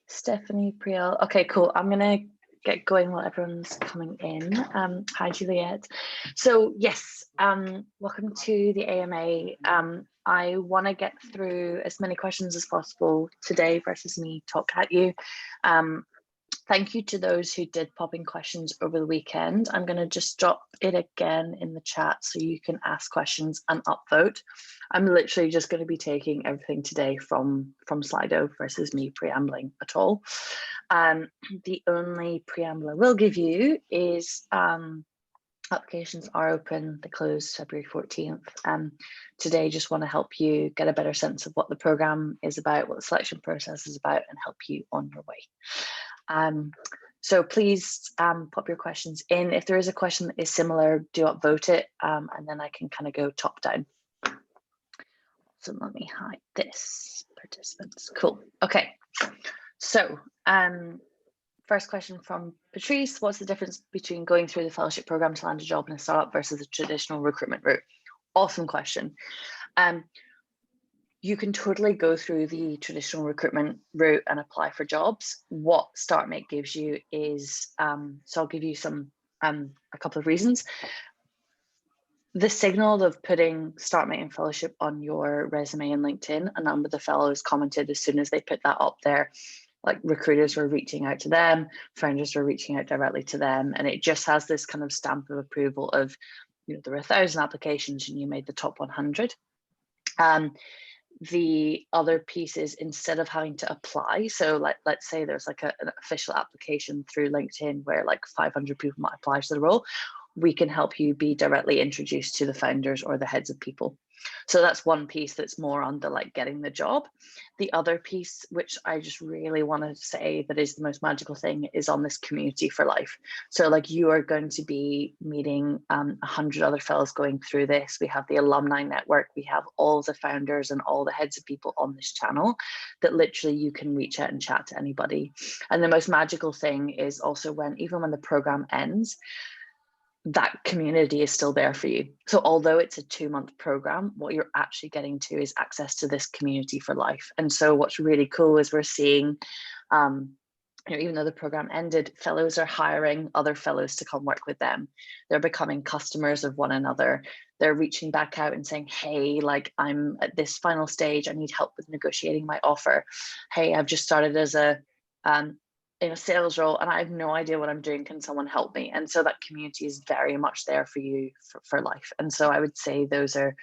Stephanie Priel. Okay, cool. I'm gonna get going while everyone's coming in. Hi, Juliet. So yes, welcome to the AMA. I want to get through as many questions as possible today versus me talk at you. Thank you to those who did pop in questions over the weekend. I'm going to just drop it again in the chat so you can ask questions and upvote. I'm literally just going to be taking everything today from Slido versus me preambling at all. The only preamble I will give you is applications are open. They close February 14th. Today, just want to help you get a better sense of what the program is about, what the selection process is about, and help you on your way. So please pop your questions in. If there is a question that is similar, do upvote it, and then I can kind of go top down. So let me hide this, participants. Cool. Okay. So first question from Patrice: what's the difference between going through the fellowship program to land a job in a startup versus the traditional recruitment route? Awesome question. You can totally go through the traditional recruitment route and apply for jobs. What StartMate gives you is, so I'll give you a couple of reasons. The signal of putting StartMate and fellowship on your resume and LinkedIn, a number of the fellows commented as soon as they put that up there, like recruiters were reaching out to them, founders were reaching out directly to them, and it just has this kind of stamp of approval of, you know, there were 1,000 applications and you made the top 100. The other piece is, instead of having to apply, so like let's say there's like an official application through LinkedIn where like 500 people might apply to the role, we can help you be directly introduced to the founders or the heads of people. So that's one piece that's more on the like getting the job. The other piece, which I just really want to say that is the most magical thing, is on this community for life. So like you are going to be meeting 100 other fellows going through this. We have the alumni network. We have all the founders and all the heads of people on this channel that literally you can reach out and chat to anybody. And the most magical thing is also even when the program ends, that community is still there for you. So although it's a 2-month program, what you're actually getting to is access to this community for life. And so what's really cool is we're seeing, you know, even though the program ended, fellows are hiring other fellows to come work with them. They're becoming customers of one another. They're reaching back out and saying, hey, like I'm at this final stage, I need help with negotiating my offer. Hey, I've just started as in a sales role and I have no idea what I'm doing. Can someone help me? And so that community is very much there for you for life. And so I would say those are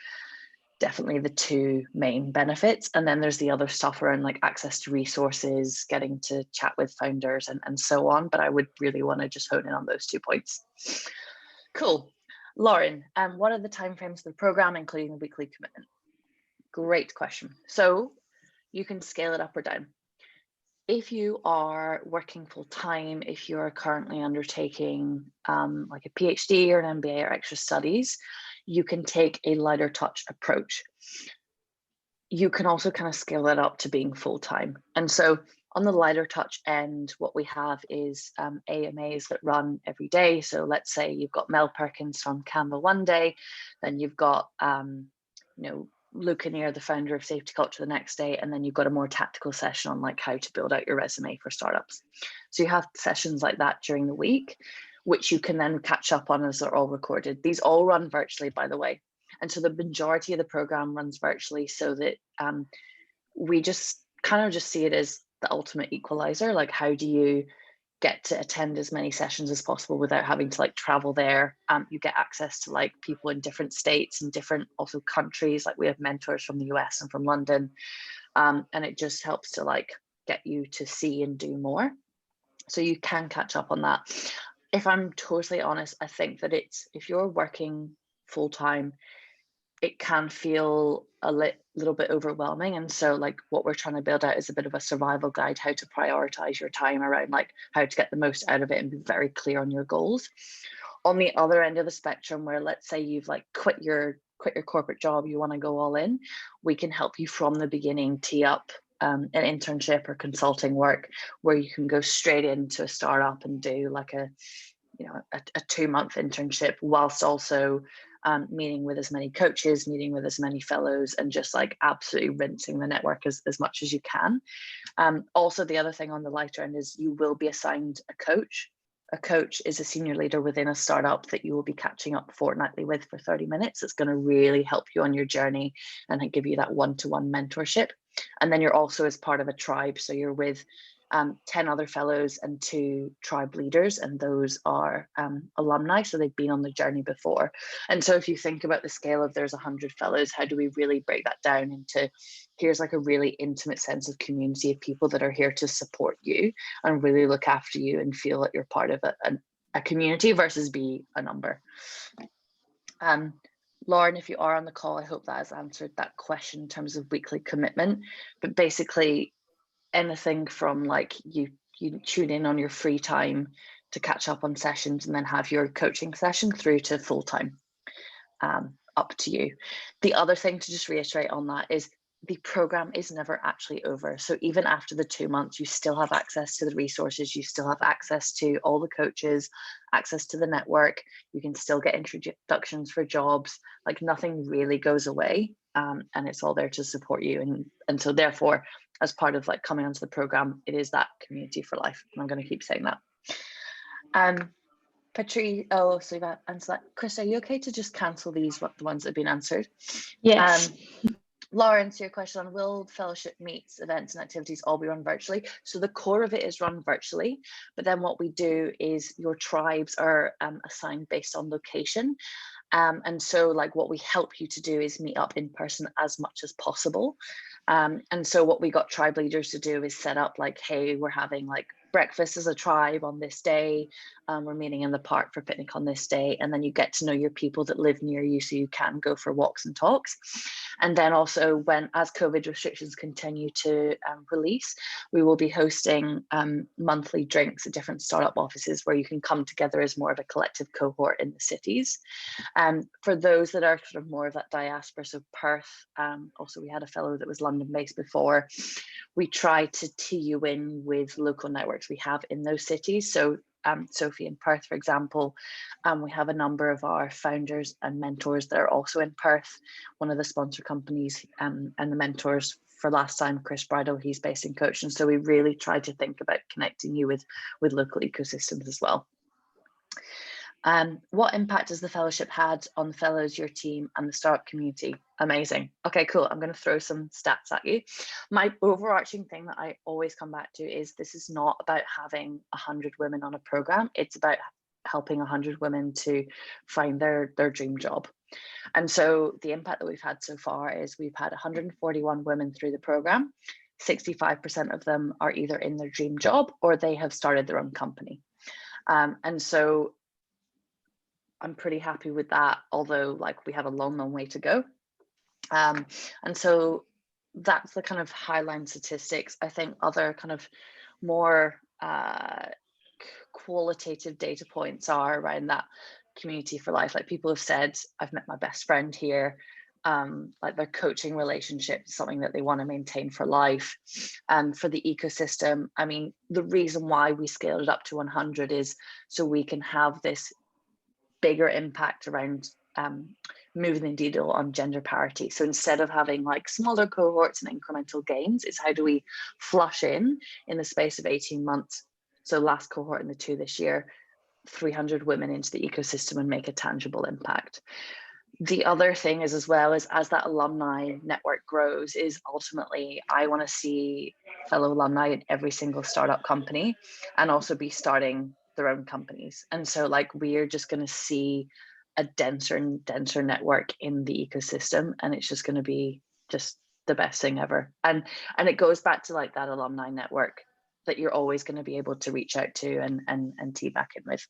definitely the two main benefits. And then there's the other stuff around like access to resources, getting to chat with founders and so on. But I would really want to just hone in on those 2 points. Cool. Lauren, what are the timeframes of the program, including the weekly commitment? Great question. So you can scale it up or down. If you are working full time, if you're currently undertaking like a PhD or an MBA or extra studies, you can take a lighter touch approach. You can also kind of scale that up to being full time. And so on the lighter touch end, what we have is AMAs that run every day. So let's say you've got Mel Perkins from Canva one day, then you've got you know, Luke Kinnear, the founder of Safety Culture, the next day, and then you've got a more tactical session on like how to build out your resume for startups. So you have sessions like that during the week, which you can then catch up on as they're all recorded. These all run virtually, by the way. And so the majority of the program runs virtually, so that we just kind of just see it as the ultimate equalizer. Like, how do you get to attend as many sessions as possible without having to like travel there? You get access to like people in different states and different also countries. Like we have mentors from the US and from London, and it just helps to like get you to see and do more. So you can catch up on that. If I'm totally honest, I think that if you're working full time, it can feel a little bit overwhelming. And so like what we're trying to build out is a bit of a survival guide, how to prioritize your time around like how to get the most out of it and be very clear on your goals. On the other end of the spectrum, where let's say you've like quit your corporate job, you want to go all in, we can help you from the beginning tee up an internship or consulting work where you can go straight into a startup and do like a 2-month internship whilst also meeting with as many coaches, meeting with as many fellows, and just like absolutely rinsing the network as much as you can. Also, the other thing on the lighter end is you will be assigned a coach. A coach is a senior leader within a startup that you will be catching up fortnightly with for 30 minutes. It's going to really help you on your journey and give you that one-to-one mentorship. And then you're also as part of a tribe. So you're with 10 other fellows and 2 tribe leaders, and those are alumni, so they've been on the journey before. And so if you think about the scale of there's 100 fellows, how do we really break that down into here's like a really intimate sense of community of people that are here to support you and really look after you and feel that you're part of a community versus be a number. Lauren, if you are on the call, I hope that has answered that question in terms of weekly commitment. But basically, anything from like you tune in on your free time to catch up on sessions and then have your coaching session through to full time, up to you. The other thing to just reiterate on that is the program is never actually over. So even after the 2 months, you still have access to the resources, you still have access to all the coaches, access to the network, you can still get introductions for jobs, like nothing really goes away, and it's all there to support you. And so therefore, as part of like coming onto the program, it is that community for life. And I'm going to keep saying that. Patrice, so you've answered that. Chris, are you okay to just cancel these, the ones that have been answered? Yes. Lawrence, your question on will fellowship meets, events and activities all be run virtually? So the core of it is run virtually, but then what we do is your tribes are assigned based on location. And so like what we help you to do is meet up in person as much as possible. And so what we got tribe leaders to do is set up like, hey, we're having like breakfast as a tribe on this day. We're meeting in the park for picnic on this day. And then you get to know your people that live near you so you can go for walks and talks. And then also as COVID restrictions continue to release, we will be hosting monthly drinks at different startup offices where you can come together as more of a collective cohort in the cities. For those that are sort of more of that diaspora, so Perth, also we had a fellow that was London based before, we try to tee you in with local networks we have in those cities. So Sophie in Perth, for example, we have a number of our founders and mentors that are also in Perth, one of the sponsor companies, and the mentors for last time, Chris Bridle, he's based in Coach. And so we really try to think about connecting you with local ecosystems as well. What impact has the fellowship had on the fellows, your team, and the startup community? Amazing. Okay, cool. I'm going to throw some stats at you. My overarching thing that I always come back to is this is not about having 100 women on a program. It's about helping 100 women to find their dream job. And so the impact that we've had so far is we've had 141 women through the program. 65% of them are either in their dream job or they have started their own company. And so I'm pretty happy with that, although like we have a long way to go. And so that's the kind of highline statistics. I think other kind of more qualitative data points are around that community for life. Like people have said, I've met my best friend here. Like their coaching relationship is something that they want to maintain for life. For the ecosystem, I mean, the reason why we scaled it up to 100 is so we can have this bigger impact around moving the needle on gender parity. So instead of having like smaller cohorts and incremental gains, it's how do we flush in the space of 18 months. So last cohort in the 2 this year, 300 women into the ecosystem and make a tangible impact. The other thing is, as well as that alumni network grows, is ultimately I want to see fellow alumni in every single startup company and also be starting their own companies. And so like we are just going to see a denser and denser network in the ecosystem, and it's just going to be just the best thing ever. And it goes back to like that alumni network that you're always going to be able to reach out to and tee back in with.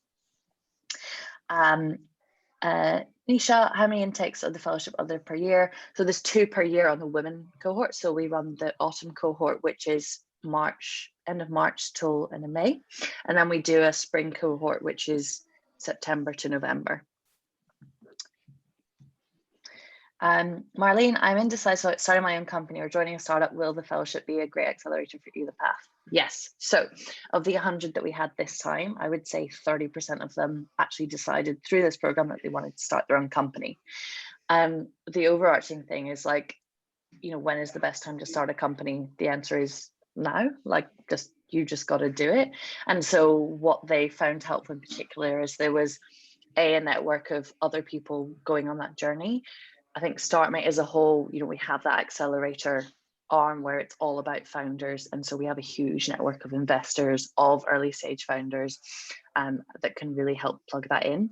Nisha, how many intakes of the fellowship are there per year? So there's 2 per year on the women cohort. So we run the autumn cohort, which is end of March till end of May. And then we do a spring cohort, which is September to November. Marlene, I'm indecisive about starting my own company or joining a startup. Will the fellowship be a great accelerator for either path? Yes. So of the 100 that we had this time, I would say 30% of them actually decided through this program that they wanted to start their own company. The overarching thing is like, when is the best time to start a company? The answer is now. Like, you just got to do it. And so what they found helpful in particular is there was a network of other people going on that journey. I think StartMate as a whole, we have that accelerator arm where it's all about founders. And so we have a huge network of investors, of early stage founders that can really help plug that in.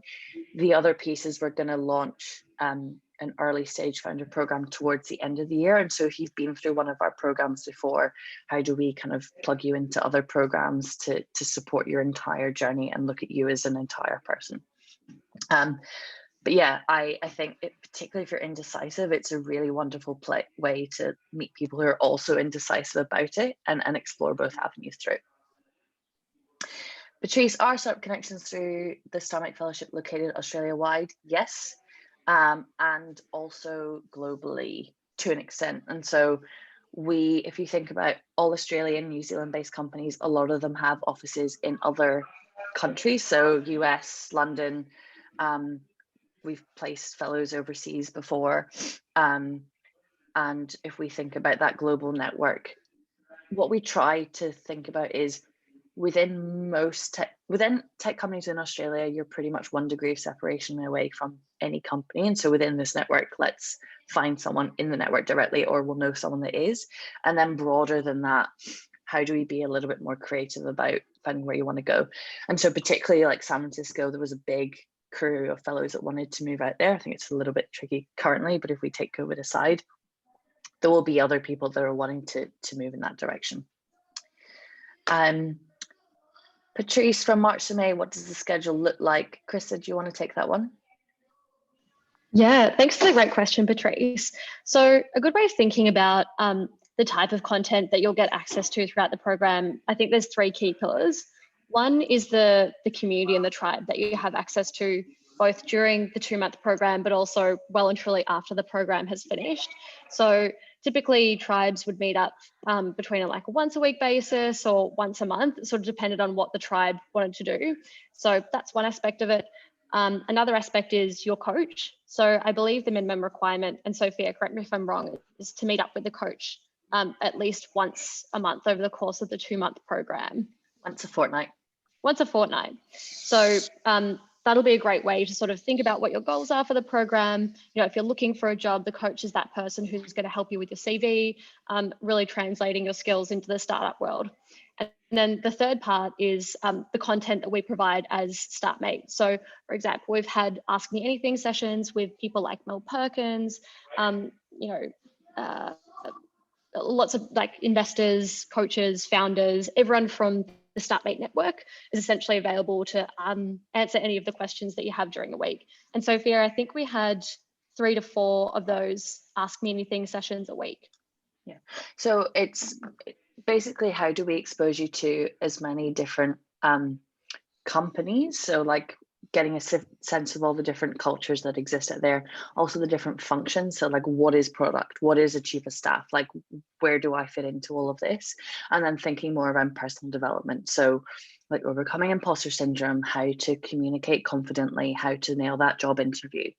The other piece is we're going to launch an early stage founder program towards the end of the year. And so if you've been through one of our programs before, how do we kind of plug you into other programs to support your entire journey and look at you as an entire person? But yeah, I think particularly if you're indecisive, it's a really wonderful way to meet people who are also indecisive about it and explore both avenues through. Patrice, are startup connections through the StartMate Fellowship located Australia-wide? Yes, and also globally to an extent. And so if you think about all Australian, New Zealand-based companies, a lot of them have offices in other countries, so US, London. We've placed fellows overseas before. And if we think about that global network, what we try to think about is within tech companies in Australia, you're pretty much 1 degree of separation away from any company. And so within this network, let's find someone in the network directly, or we'll know someone that is. And then broader than that, how do we be a little bit more creative about finding where you want to go? And so particularly like San Francisco, there was a big crew of fellows that wanted to move out there. I think it's a little bit tricky currently, but if we take COVID aside, there will be other people that are wanting to move in that direction. Patrice, from March to May, what does the schedule look like? Krista, do you want to take that one? Yeah, thanks for the great question, Patrice. So a good way of thinking about the type of content that you'll get access to throughout the program, I think there's 3 key pillars. One is the community and the tribe that you have access to both during the 2-month program, but also well and truly after the program has finished. So typically tribes would meet up between like a once a week basis or once a month, sort of depended on what the tribe wanted to do. So that's one aspect of it. Another aspect is your coach. So I believe the minimum requirement, and Sophia, correct me if I'm wrong, is to meet up with the coach at least once a month over the course of the 2-month program. Once a fortnight. Once a fortnight. So that'll be a great way to sort of think about what your goals are for the program. If you're looking for a job, the coach is that person who's going to help you with your CV, really translating your skills into the startup world. And then the third part is the content that we provide as StartMate. So for example, we've had Ask Me Anything sessions with people like Mel Perkins, lots of like investors, coaches, founders, everyone from the StartMate network is essentially available to answer any of the questions that you have during the week. And Sophia, I think we had 3 to 4 of those Ask Me Anything sessions a week. Yeah, so it's basically how do we expose you to as many different companies? So like getting a sense of all the different cultures that exist out there, also the different functions. So like, what is product? What is a chief of staff? Like, where do I fit into all of this? And then thinking more around personal development. So like overcoming imposter syndrome, how to communicate confidently, how to nail that job interview.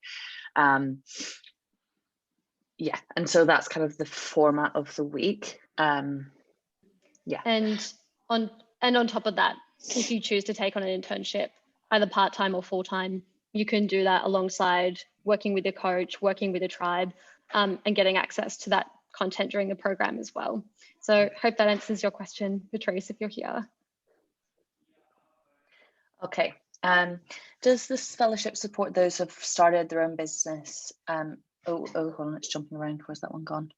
Yeah, and so that's kind of the format of the week. Yeah. And on top of that, if you choose to take on an internship, either part-time or full-time, you can do that alongside working with your coach, working with a tribe, and getting access to that content during the program as well. So hope that answers your question, Patrice, if you're here. Okay. Does this fellowship support those who have started their own business? Hold on, it's jumping around. Where's that one gone?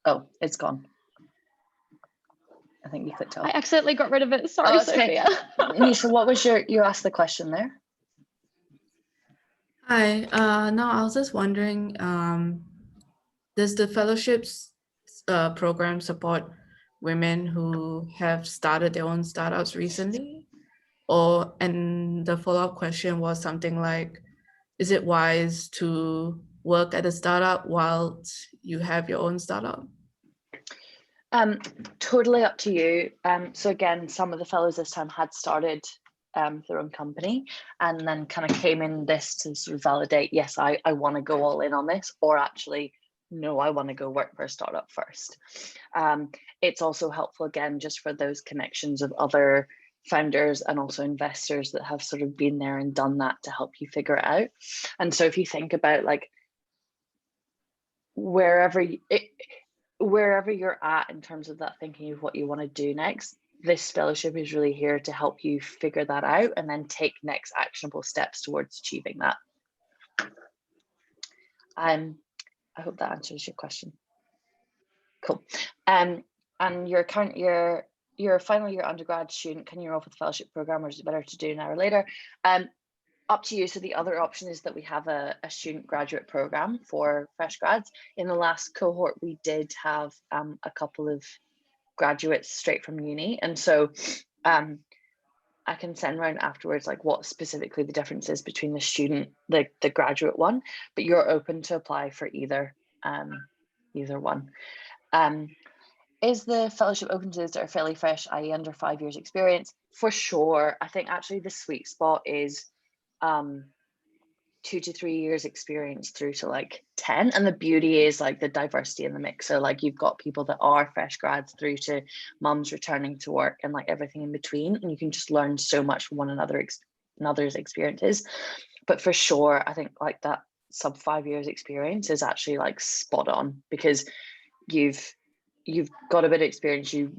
Oh, it's gone. I think you clicked off. I accidentally got rid of it. Sorry, Sophia. Okay. Nisha, what was you asked the question there? Hi, no, I was just wondering, does the fellowships program support women who have started their own startups recently? And the follow-up question was something like, is it wise to work at a startup while you have your own startup? Totally up to you. So again, some of the fellows this time had started their own company and then kind of came in this to sort of validate, yes, I want to go all in on this, or actually, no, I want to go work for a startup first. It's also helpful, again, just for those connections of other founders and also investors that have sort of been there and done that to help you figure it out. And so if you think about like wherever you're at in terms of that thinking of what you want to do next, this fellowship is really here to help you figure that out and then take next actionable steps towards achieving that. I hope that answers your question. Cool. And your final year undergrad student, can you enroll for the fellowship program, or is it better to do now or later? Up to you. So the other option is that we have a student graduate program for fresh grads. In the last cohort, we did have a couple of graduates straight from uni, and so I can send around afterwards like what specifically the difference is between the student, the graduate one, but you're open to apply for either one. Is the fellowship open to those that are fairly fresh, i.e. under 5 years experience? For sure. I think actually the sweet spot is 2 to 3 years experience through to like 10. And the beauty is like the diversity in the mix. So like you've got people that are fresh grads through to mums returning to work and like everything in between. And you can just learn so much from one another's experiences. But for sure, I think like that sub 5 years experience is actually like spot on, because you've got a bit of experience, you've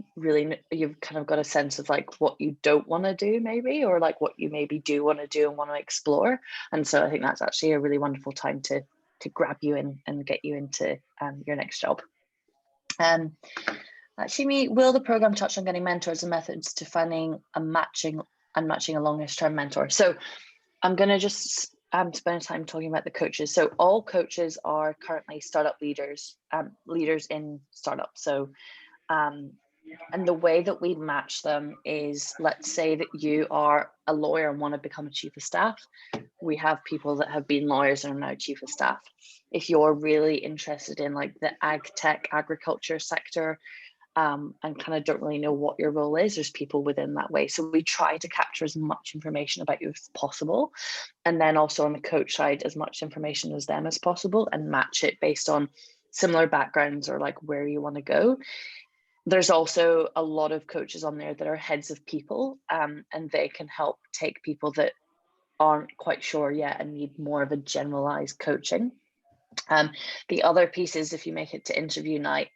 kind of got a sense of like what you don't want to do maybe, or like what you maybe do want to do and want to explore. And so I think that's actually a really wonderful time to grab you in and get you into your next job. Actually, will the program touch on getting mentors and methods to finding and matching a longest term mentor? So I'm going to just spend time talking about the coaches. So all coaches are currently startup leaders, leaders in startups. So, and the way that we match them is, let's say that you are a lawyer and want to become a chief of staff. We have people that have been lawyers and are now chief of staff. If you're really interested in like the ag tech, agriculture sector, and kind of don't really know what your role is, there's people within that way. So we try to capture as much information about you as possible. And then also on the coach side, as much information as them as possible, and match it based on similar backgrounds or like where you want to go. There's also a lot of coaches on there that are heads of people, and they can help take people that aren't quite sure yet and need more of a generalized coaching. The other piece is if you make it to interview night,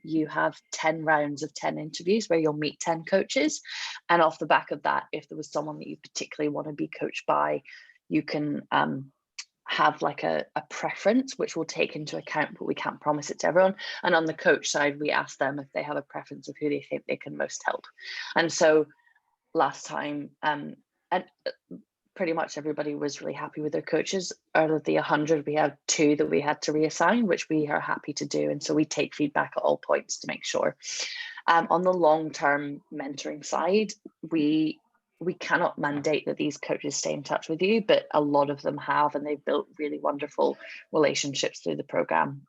you have 10 rounds of 10 interviews where you'll meet 10 coaches. And off the back of that, if there was someone that you particularly want to be coached by, you can have like a preference, which we'll take into account, but we can't promise it to everyone. And on the coach side, we ask them if they have a preference of who they think they can most help. And so last time, and pretty much everybody was really happy with their coaches. Out of the 100, we have 2 that we had to reassign, which we are happy to do. And so we take feedback at all points to make sure. On the long-term mentoring side, we cannot mandate that these coaches stay in touch with you, but a lot of them have, and they've built really wonderful relationships through the program.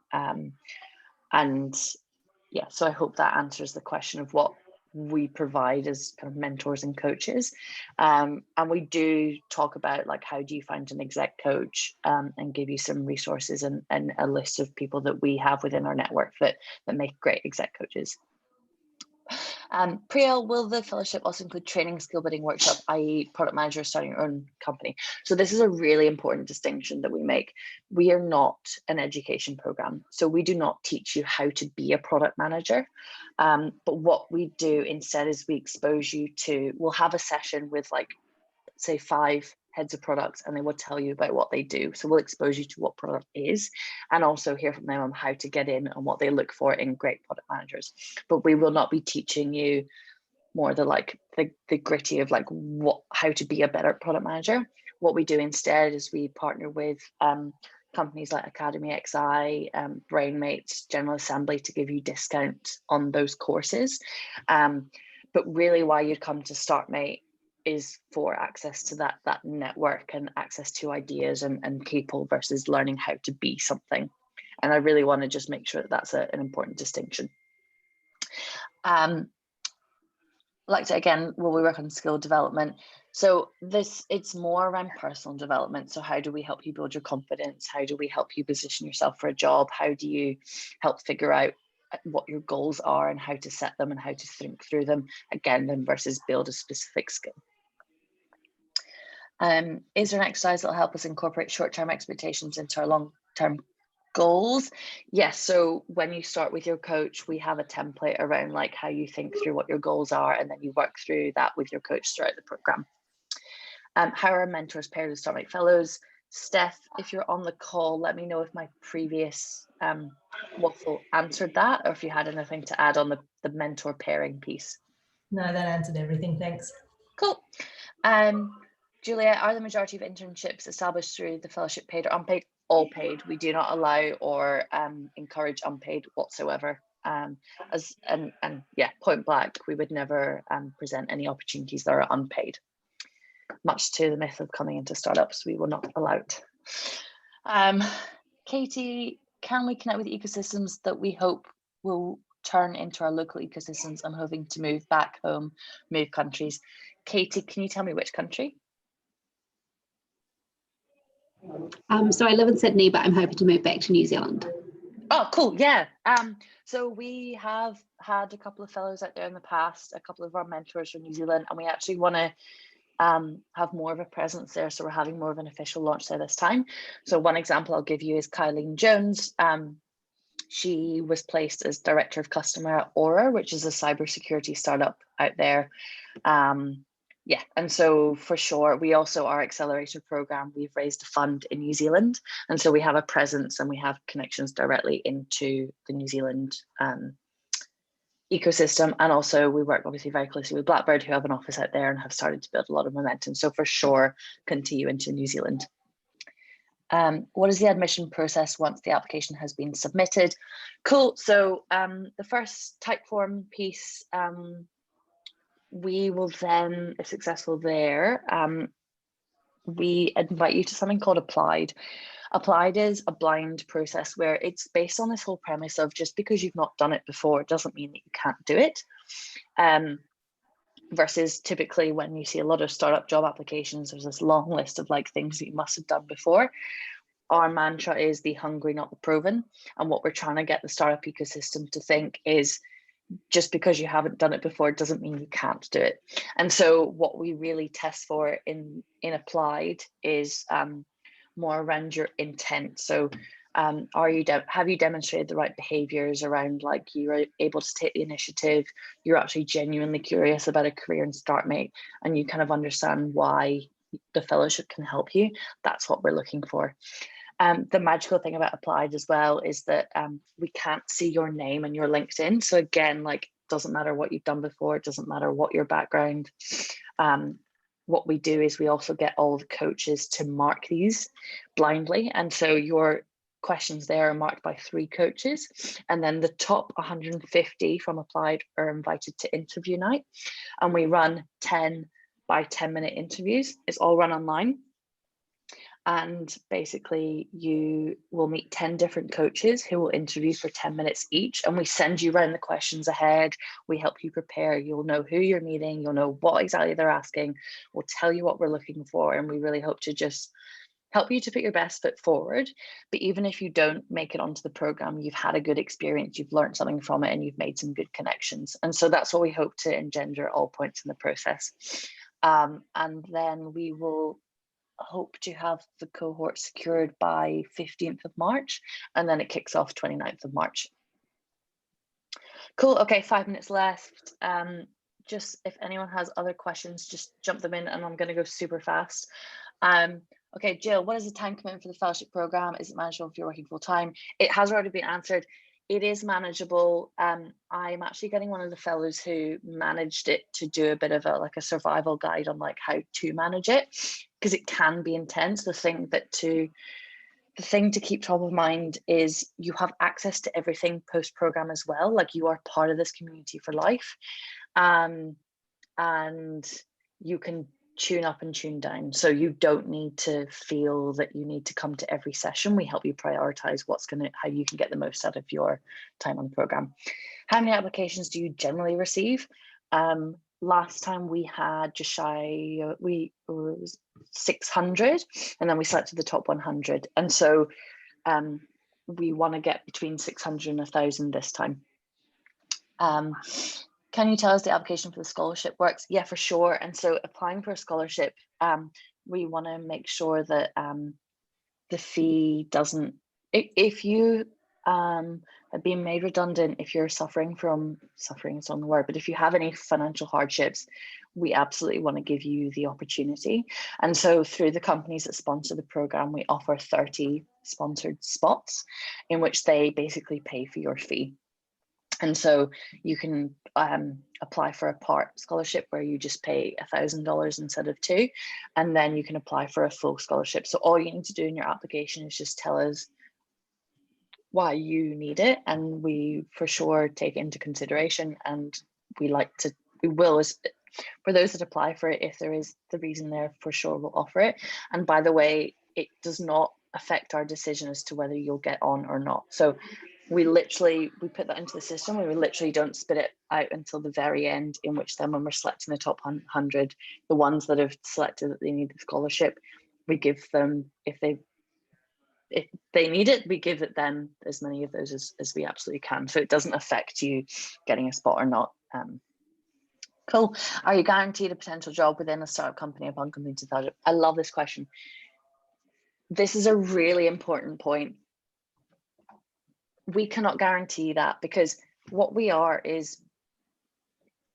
And yeah, so I hope that answers the question of what we provide as kind of mentors and coaches. And we do talk about like, how do you find an exec coach, and give you some resources and a list of people that we have within our network that make great exec coaches. Priyal, will the fellowship also include training, skill building workshop, i.e. product manager starting your own company? So this is a really important distinction that we make. We are not an education program. So we do not teach you how to be a product manager. But what we do instead is we expose you to, we'll have a session with like, say 5 heads of products, and they will tell you about what they do. So we'll expose you to what product is, and also hear from them on how to get in and what they look for in great product managers. But we will not be teaching you more the gritty of like how to be a better product manager. What we do instead is we partner with companies like Academy XI, Brainmates, General Assembly to give you discount on those courses. But really why you'd come to StartMate is for access to that network and access to ideas and people versus learning how to be something. And I really want to just make sure that that's an important distinction. Like to, again, will we work on skill development? So it's more around personal development. So how do we help you build your confidence? How do we help you position yourself for a job? How do you help figure out what your goals are and how to set them and how to think through them, again, then versus build a specific skill. Is there an exercise that will help us incorporate short-term expectations into our long-term goals? Yes. So when you start with your coach, we have a template around like how you think through what your goals are, and then you work through that with your coach throughout the program. How are mentors paired with StartMate Fellows? Steph, if you're on the call, let me know if my previous waffle answered that, or if you had anything to add on the mentor pairing piece. No, that answered everything. Thanks. Cool. Julia, are the majority of internships established through the fellowship paid or unpaid? All paid. We do not allow or encourage unpaid whatsoever. Yeah, point blank, we would never present any opportunities that are unpaid. Much to the myth of coming into startups, we will not allow it. Katie, can we connect with ecosystems that we hope will turn into our local ecosystems? I'm hoping to move back home, move countries. Katie, can you tell me which country? So I live in Sydney, but I'm hoping to move back to New Zealand. Oh, cool. Yeah. So we have had a couple of fellows out there in the past, a couple of our mentors from New Zealand, and we actually want to have more of a presence there. So we're having more of an official launch there this time. So one example I'll give you is Kylene Jones. She was placed as Director of Customer at Aura, which is a cybersecurity startup out there. Yeah, and so for sure, we also, our accelerator program, we've raised a fund in New Zealand. And so we have a presence and we have connections directly into the New Zealand ecosystem. And also we work obviously very closely with Blackbird, who have an office out there and have started to build a lot of momentum. So for sure, continue into New Zealand. What is the admission process once the application has been submitted? Cool. So the first type form piece, we will then, if successful there, we invite you to something called Applied. Applied is a blind process where it's based on this whole premise of just because you've not done it before, it doesn't mean that you can't do it. Versus typically when you see a lot of startup job applications, there's this long list of like things that you must have done before. Our mantra is the hungry, not the proven. And what we're trying to get the startup ecosystem to think is, just because you haven't done it before doesn't mean you can't do it. And so what we really test for in Applied is more around your intent. So have you demonstrated the right behaviors around like you're able to take the initiative, you're actually genuinely curious about a career in StartMate, and you kind of understand why the fellowship can help you. That's what we're looking for. The magical thing about Applied as well is that we can't see your name and your LinkedIn. So again, like, doesn't matter what you've done before, it doesn't matter what your background. What we do is we also get all the coaches to mark these blindly. And so your questions there are marked by 3 coaches. And then the top 150 from Applied are invited to interview night. And we run 10 by 10-minute interviews. It's all run online. And basically you will meet 10 different coaches who will interview for 10 minutes each. And we send you around the questions ahead. We help you prepare. You'll know who you're meeting. You'll know what exactly they're asking. We'll tell you what we're looking for. And we really hope to just help you to put your best foot forward. But even if you don't make it onto the program, you've had a good experience, you've learned something from it, and you've made some good connections. And so that's what we hope to engender at all points in the process. And then we will hope to have the cohort secured by 15th of March, and then it kicks off 29th of March. Cool. Okay, 5 minutes left. Just if anyone has other questions, just jump them in, and I'm going to go super fast. Okay, Jill, what is the time commitment for the fellowship program? Is it manageable if you're working full time? It has already been answered. It is manageable. I'm actually getting one of the fellows who managed it to do a bit of a survival guide on like how to manage it, because it can be intense. The thing to keep top of mind is you have access to everything post program as well. Like, you are part of this community for life, and you can tune up and tune down. So you don't need to feel that you need to come to every session. We help you prioritize how you can get the most out of your time on the program. How many applications do you generally receive? Last time we had just shy, we was 600, and then we selected the top 100. And so we want to get between 600 and 1,000 this time. Can you tell us the application for the scholarship works? Yeah, for sure. And so applying for a scholarship, we want to make sure that the fee doesn't, if you have been made redundant, if you're suffering is on the word, but if you have any financial hardships, we absolutely want to give you the opportunity. And so through the companies that sponsor the program, we offer 30 sponsored spots in which they basically pay for your fee. And so you can apply for a part scholarship where you just pay $1,000 instead of $2,000, and then you can apply for a full scholarship. So all you need to do in your application is just tell us why you need it, and we for sure take it into consideration. And we will, for those that apply for it, if there is the reason there, for sure we'll offer it. And by the way, it does not affect our decision as to whether you'll get on or not. So we put that into the system. We literally don't spit it out until the very end, in which then when we're selecting the top 100, the ones that have selected that they need the scholarship, we give them, if they need it, we give it them as many of those as we absolutely can. So it doesn't affect you getting a spot or not. Cool. Are you guaranteed a potential job within a startup company upon completing 2,000? I love this question. This is a really important point. We cannot guarantee that, because what we are is,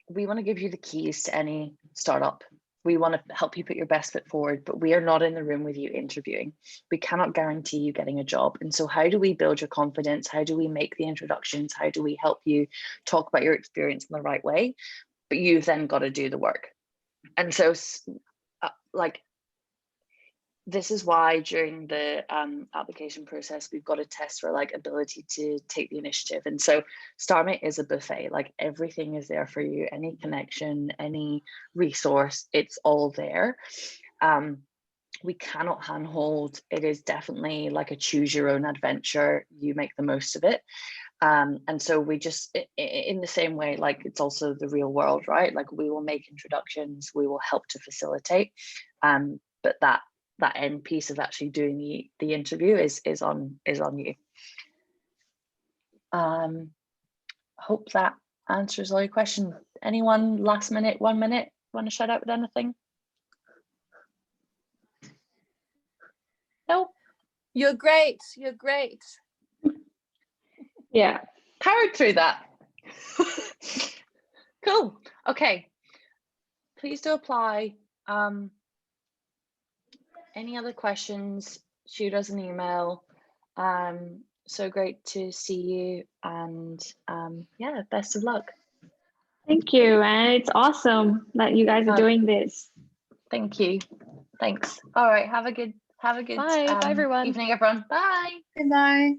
we want to give you the keys to any startup. We want to help you put your best foot forward, but we are not in the room with you interviewing. We cannot guarantee you getting a job. And so how do we build your confidence? How do we make the introductions? How do we help you talk about your experience in the right way? But you've then got to do the work. And so this is why during the application process, we've got to test for ability to take the initiative. And so StarMate is a buffet, everything is there for you, any connection, any resource, it's all there. We cannot handhold. It is definitely a choose your own adventure. You make the most of it. And so we just, in the same way, it's also the real world, right? We will make introductions, we will help to facilitate, but that end piece of actually doing the interview is on you. Hope that answers all your questions. Anyone last minute, 1 minute, want to shout out with anything? No? You're great. You're great. Yeah. Powered through that. Cool. Okay. Please do apply. Any other questions, shoot us an email. So great to see you, and yeah, best of luck. Thank you. And it's awesome that you guys are doing this. Thank you. Thanks. All right. Have a good Bye. Bye, everyone. evening, everyone. Bye. Good night.